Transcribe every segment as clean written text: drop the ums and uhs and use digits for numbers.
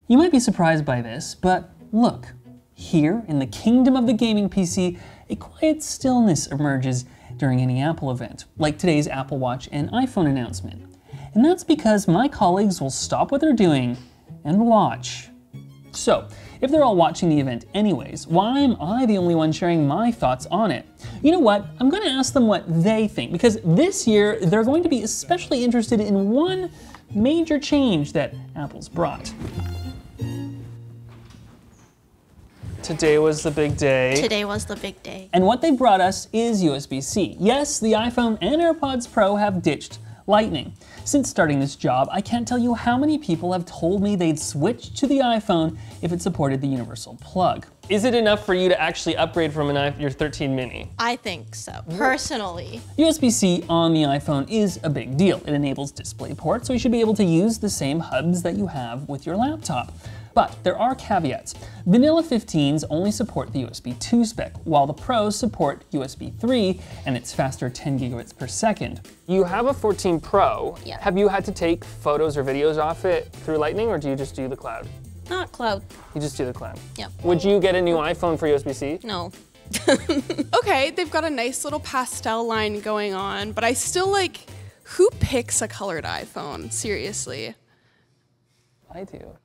You might be surprised by this, but look, here in the kingdom of the gaming PC, a quiet stillness emerges during any Apple event, like today's Apple Watch and iPhone announcement. And that's because my colleagues will stop what they're doing and watch. So, if they're all watching the event anyways, why am I the only one sharing my thoughts on it? You know what? I'm going to ask them what they think, because this year they're going to be especially interested in one major change that Apple's brought. Today was the big day. Today was the big day. And what they brought us is USB-C. Yes, the iPhone and AirPods Pro have ditched Lightning. Since starting this job, I can't tell you how many people have told me they'd switch to the iPhone if it supported the universal plug. Is it enough for you to actually upgrade from your 13 mini? I think so, personally. USB-C on the iPhone is a big deal. It enables DisplayPort, so you should be able to use the same hubs that you have with your laptop. But there are caveats. Vanilla 15s only support the USB 2 spec, while the Pros support USB 3 and its faster 10 gigabits per second. You have a 14 Pro. Yeah. Have you had to take photos or videos off it through Lightning, or do you just do the cloud? Not cloud. You just do the cloud? Yeah. Would you get a new iPhone for USB-C? No. Okay, they've got a nice little pastel line going on, but I still like, who picks a colored iPhone? Seriously. I do.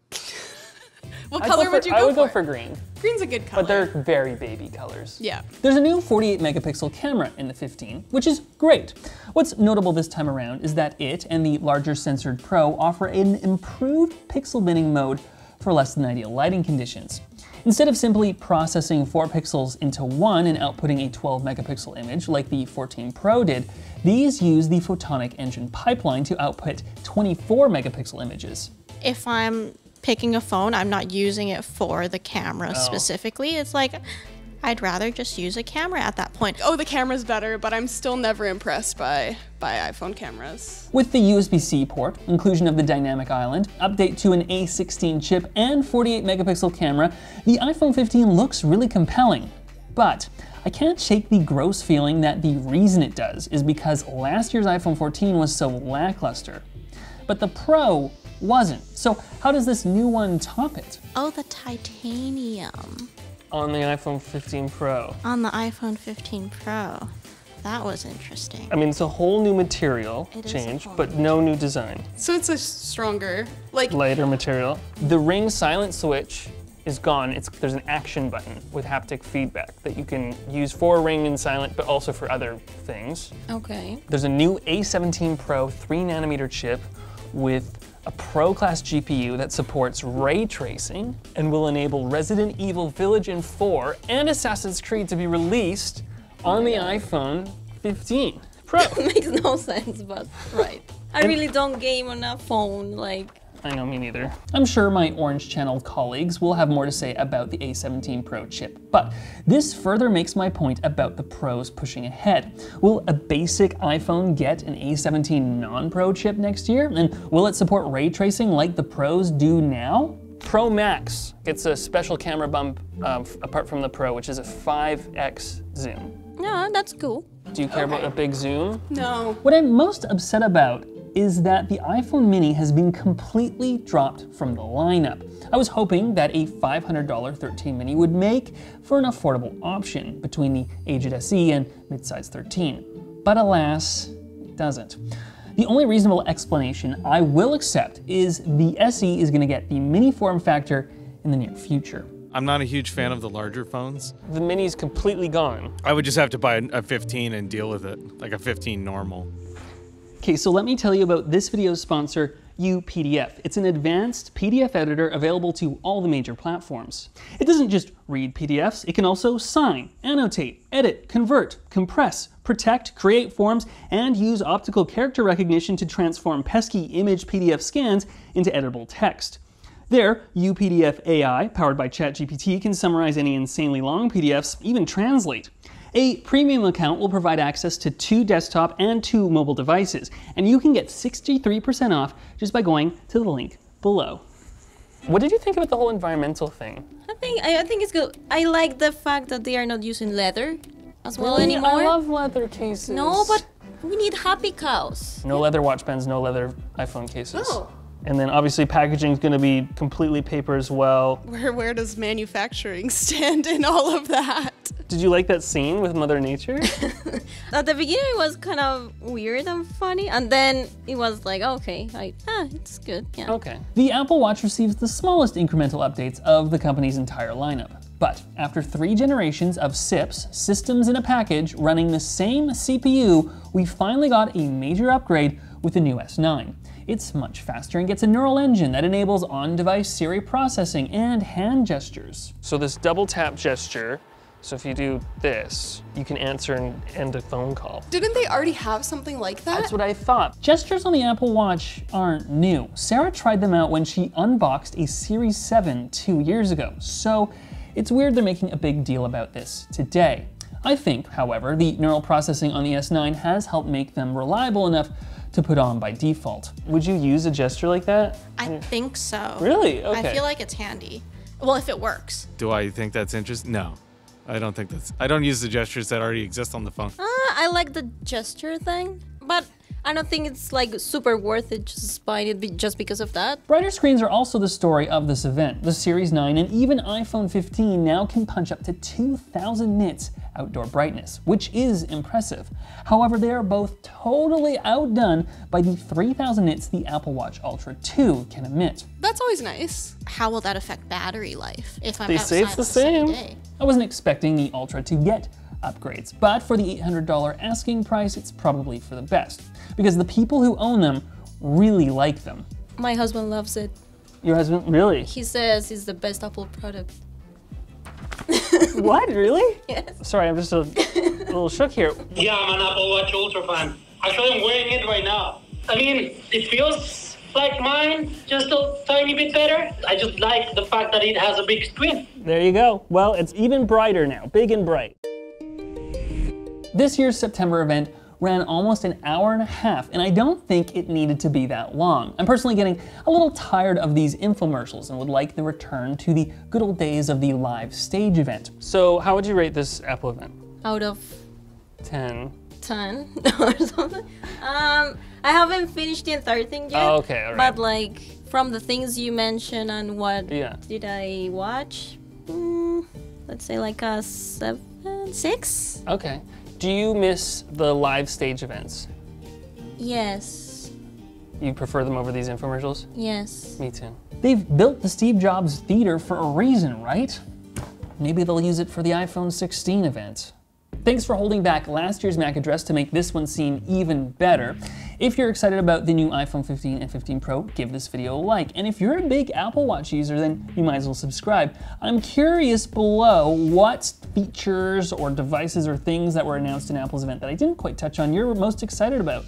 What color would you go for? I would go for green. Green's a good color. But they're very baby colors. Yeah. There's a new 48 megapixel camera in the 15, which is great. What's notable this time around is that it and the larger censored Pro offer an improved pixel binning mode for less than ideal lighting conditions. Instead of simply processing 4 pixels into one and outputting a 12 megapixel image like the 14 Pro did, these use the photonic engine pipeline to output 24 megapixel images. If I'm picking a phone, I'm not using it for the camera specifically. It's like, I'd rather just use a camera at that point. Oh, the camera's better, but I'm still never impressed by iPhone cameras. With the USB-C port, inclusion of the dynamic island, update to an A16 chip, and 48 megapixel camera, the iPhone 15 looks really compelling. But I can't shake the gross feeling that the reason it does is because last year's iPhone 14 was so lackluster. But the Pro wasn't. So how does this new one top it? Oh, the titanium. On the iPhone 15 Pro. On the iPhone 15 Pro. That was interesting. I mean, it's a whole new material change, but no new design. So it's a stronger, like, lighter material. The Ring silent switch is gone. There's an action button with haptic feedback that you can use for Ring and silent, but also for other things. Okay. There's a new A17 Pro 3nm chip with a Pro-class GPU that supports ray tracing and will enable Resident Evil Village and 4 and Assassin's Creed to be released on the iPhone 15 Pro. Makes no sense, but right. I really don't game on a phone, like. I know, me neither. I'm sure my Orange Channel colleagues will have more to say about the A17 Pro chip, but this further makes my point about the Pros pushing ahead. Will a basic iPhone get an A17 non-Pro chip next year? And will it support ray tracing like the Pros do now? Pro Max gets a special camera bump apart from the Pro, which is a 5x zoom. Yeah, that's cool. Do you care about a big zoom? no. What I'm most upset about is that the iPhone mini has been completely dropped from the lineup. I was hoping that a $500 13 mini would make for an affordable option between the aged SE and midsize 13, but alas, it doesn't. The only reasonable explanation I will accept is the SE is going to get the mini form factor in the near future. I'm not a huge fan of the larger phones. The mini's completely gone. I would just have to buy a 15 and deal with it, like a 15 normal. Okay, so let me tell you about this video's sponsor, UPDF. It's an advanced PDF editor available to all the major platforms. It doesn't just read PDFs, it can also sign, annotate, edit, convert, compress, protect, create forms, and use optical character recognition to transform pesky image PDF scans into editable text. There, UPDF AI, powered by ChatGPT, can summarize any insanely long PDFs, even translate. A premium account will provide access to 2 desktop and 2 mobile devices, and you can get 63% off just by going to the link below. What did you think about the whole environmental thing? I think it's good. I like the fact that they are not using leather as well Really? anymore. I love leather cases. No, but we need happy cows. No leather watch bands, no leather iPhone cases. No. And then obviously packaging is going to be completely paper as well. Where does manufacturing stand in all of that? Did you like that scene with Mother Nature? At the beginning, it was kind of weird and funny, and then it was like, okay, it's good, yeah. Okay. The Apple Watch receives the smallest incremental updates of the company's entire lineup. But after 3 generations of SIPs, systems in a package, running the same CPU, we finally got a major upgrade with the new S9. It's much faster and gets a neural engine that enables on-device Siri processing and hand gestures. So this double tap gesture, so if you do this, you can answer and end a phone call. Didn't they already have something like that? That's what I thought. Gestures on the Apple Watch aren't new. Sarah tried them out when she unboxed a Series 7 2 years ago, so it's weird they're making a big deal about this today. I think, however, the neural processing on the S9 has helped make them reliable enough to put on by default. Would you use a gesture like that? I think so. Really? Okay. I feel like it's handy. Well, if it works. Do I think that's interesting? No, I don't think that's. I don't use the gestures that already exist on the phone. I like the gesture thing, but I don't think it's like super worth it just buying it just because of that. Brighter screens are also the story of this event. The Series 9 and even iPhone 15 now can punch up to 2,000 nits outdoor brightness, which is impressive. However, they are both totally outdone by the 3,000 nits the Apple Watch Ultra 2 can emit. That's always nice. How will that affect battery life if I'm They say outside it's the on a sunny same. day? I wasn't expecting the Ultra to get upgrades, but for the $800 asking price, it's probably for the best, because the people who own them really like them. My husband loves it. Your husband, really? He says it's the best Apple product. What, really? Yes. Sorry, I'm just a little shook here. Yeah, I'm an Apple Watch Ultra fan. Actually, I'm wearing it right now. I mean, it feels like mine, just a tiny bit better. I just like the fact that it has a big screen. There you go. Well, it's even brighter now, big and bright. This year's September event ran almost an hour and a half, and I don't think it needed to be that long. I'm personally getting a little tired of these infomercials and would like the return to the good old days of the live stage event. So how would you rate this Apple event? Out of 10. 10 or something. I haven't finished the entire thing yet. Oh, okay, all right. But like from the things you mentioned and what did I watch? Let's say like a 7, 6. Okay. Do you miss the live stage events? Yes. You prefer them over these infomercials? Yes. Me too. They've built the Steve Jobs Theater for a reason, right? Maybe they'll use it for the iPhone 16 event. Thanks for holding back last year's MAC address to make this one seem even better. If you're excited about the new iPhone 15 and 15 Pro, give this video a like. And if you're a big Apple Watch user, then you might as well subscribe. I'm curious below what features or devices or things that were announced in Apple's event that I didn't quite touch on you're most excited about.